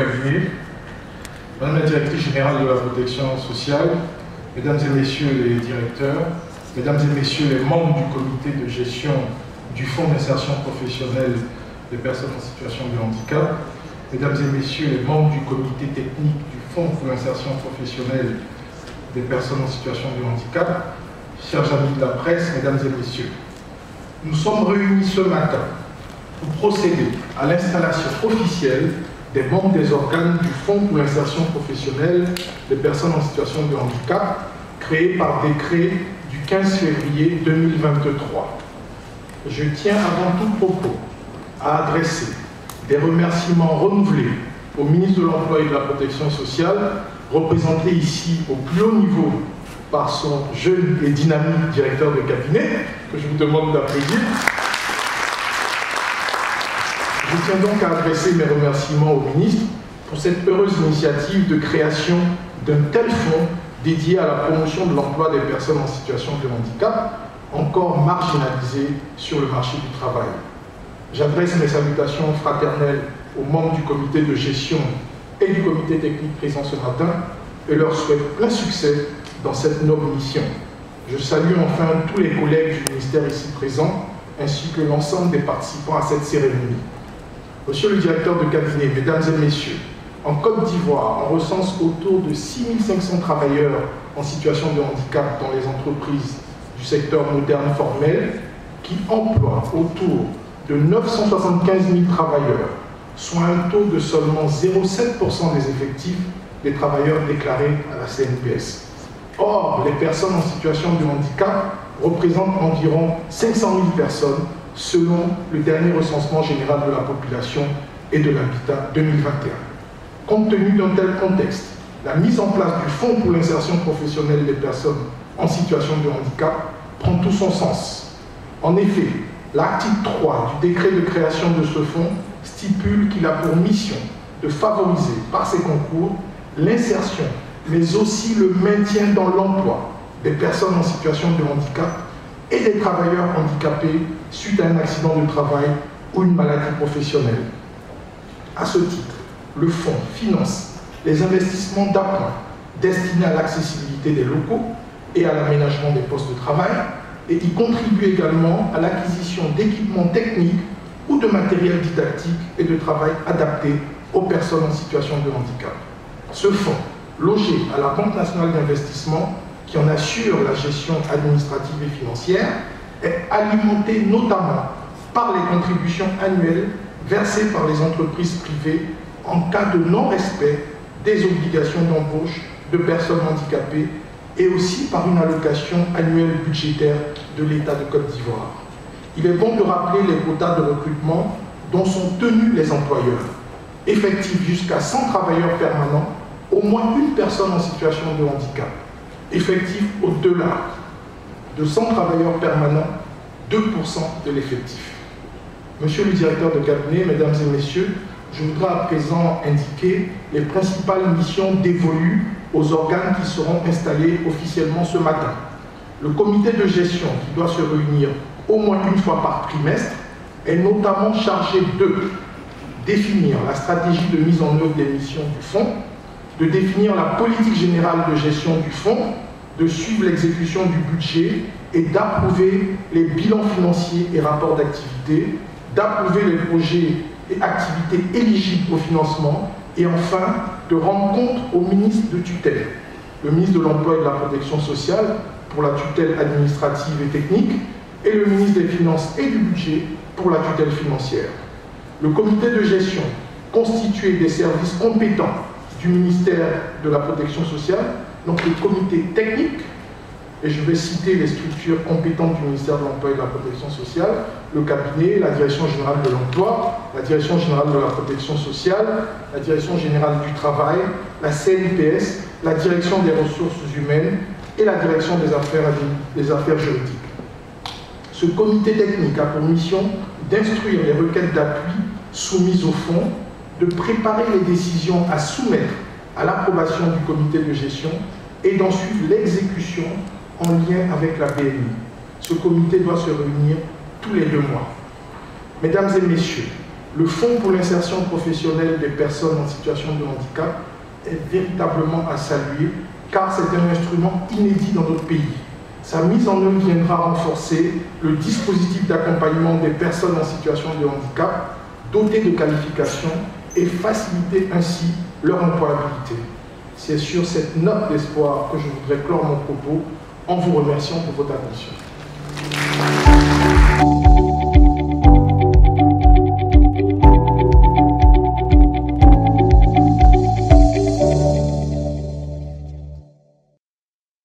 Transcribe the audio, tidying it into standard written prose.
cabinet, Madame la Directrice Générale de la Protection Sociale, Mesdames et Messieurs les directeurs, Mesdames et Messieurs les membres du comité de gestion du Fonds d'insertion professionnelle des personnes en situation de handicap, Mesdames et Messieurs les membres du comité technique du Fonds pour l'insertion professionnelle des personnes en situation de handicap, chers amis de la presse, Mesdames et Messieurs, nous sommes réunis ce matin pour procéder à l'installation officielle des membres des organes du Fonds pour l'insertion professionnelle des personnes en situation de handicap, créé par décret du 15 février 2023. Je tiens avant tout propos à adresser des remerciements renouvelés au ministre de l'Emploi et de la Protection sociale, représenté ici au plus haut niveau par son jeune et dynamique directeur de cabinet, que je vous demande d'applaudir. Je tiens donc à adresser mes remerciements au ministre pour cette heureuse initiative de création d'un tel fonds dédié à la promotion de l'emploi des personnes en situation de handicap, encore marginalisées sur le marché du travail. J'adresse mes salutations fraternelles aux membres du comité de gestion et du comité technique présents ce matin et leur souhaite plein succès dans cette noble mission. Je salue enfin tous les collègues du ministère ici présents, ainsi que l'ensemble des participants à cette cérémonie. Monsieur le directeur de cabinet, Mesdames et Messieurs, en Côte d'Ivoire, on recense autour de 6500 travailleurs en situation de handicap dans les entreprises du secteur moderne formel qui emploient autour de 975 000 travailleurs, soit un taux de seulement 0,7% des effectifs des travailleurs déclarés à la CNPS. Or, les personnes en situation de handicap représentent environ 500 000 personnes selon le dernier recensement général de la population et de l'habitat 2021. Compte tenu d'un tel contexte, la mise en place du Fonds pour l'insertion professionnelle des personnes en situation de handicap prend tout son sens. En effet, l'article 3 du décret de création de ce fonds stipule qu'il a pour mission de favoriser par ses concours l'insertion, mais aussi le maintien dans l'emploi des personnes en situation de handicap et des travailleurs handicapés suite à un accident de travail ou une maladie professionnelle. À ce titre, le fonds finance les investissements d'appoint destinés à l'accessibilité des locaux et à l'aménagement des postes de travail, et y contribue également à l'acquisition d'équipements techniques ou de matériel didactique et de travail adapté aux personnes en situation de handicap. Ce fonds, logé à la Banque nationale d'investissement, qui en assure la gestion administrative et financière, est alimenté notamment par les contributions annuelles versées par les entreprises privées en cas de non-respect des obligations d'embauche de personnes handicapées et aussi par une allocation annuelle budgétaire de l'État de Côte d'Ivoire. Il est bon de rappeler les quotas de recrutement dont sont tenus les employeurs. Effectifs jusqu'à 100 travailleurs permanents, au moins une personne en situation de handicap. Effectifs au-delà de 100 travailleurs permanents, 2% de l'effectif. Monsieur le directeur de cabinet, Mesdames et Messieurs, je voudrais à présent indiquer les principales missions dévolues aux organes qui seront installés officiellement ce matin. Le comité de gestion, qui doit se réunir au moins une fois par trimestre, est notamment chargé de définir la stratégie de mise en œuvre des missions du fonds, de définir la politique générale de gestion du fonds, de suivre l'exécution du budget et d'approuver les bilans financiers et rapports d'activité, d'approuver les projets et activités éligibles au financement et enfin de rendre compte au ministre de tutelle, le ministre de l'Emploi et de la Protection sociale pour la tutelle administrative et technique et le ministre des Finances et du Budget pour la tutelle financière. Le comité de gestion, constitué des services compétents du ministère de la Protection sociale, donc le comité technique, et je vais citer les structures compétentes du ministère de l'Emploi et de la Protection sociale, le cabinet, la Direction générale de l'Emploi, la Direction générale de la Protection sociale, la Direction générale du travail, la CNPS, la Direction des ressources humaines et la Direction des affaires juridiques. Ce comité technique a pour mission d'instruire les requêtes d'appui soumises au fonds, de préparer les décisions à soumettre à l'approbation du comité de gestion et d'en suivre l'exécution en lien avec la BNI. Ce comité doit se réunir tous les 2 mois. Mesdames et messieurs, Le Fonds pour l'insertion professionnelle des personnes en situation de handicap est véritablement à saluer car c'est un instrument inédit dans notre pays. Sa mise en œuvre viendra renforcer le dispositif d'accompagnement des personnes en situation de handicap, doter de qualifications et faciliter ainsi leur employabilité. C'est sur cette note d'espoir que je voudrais clore mon propos en vous remerciant pour votre attention.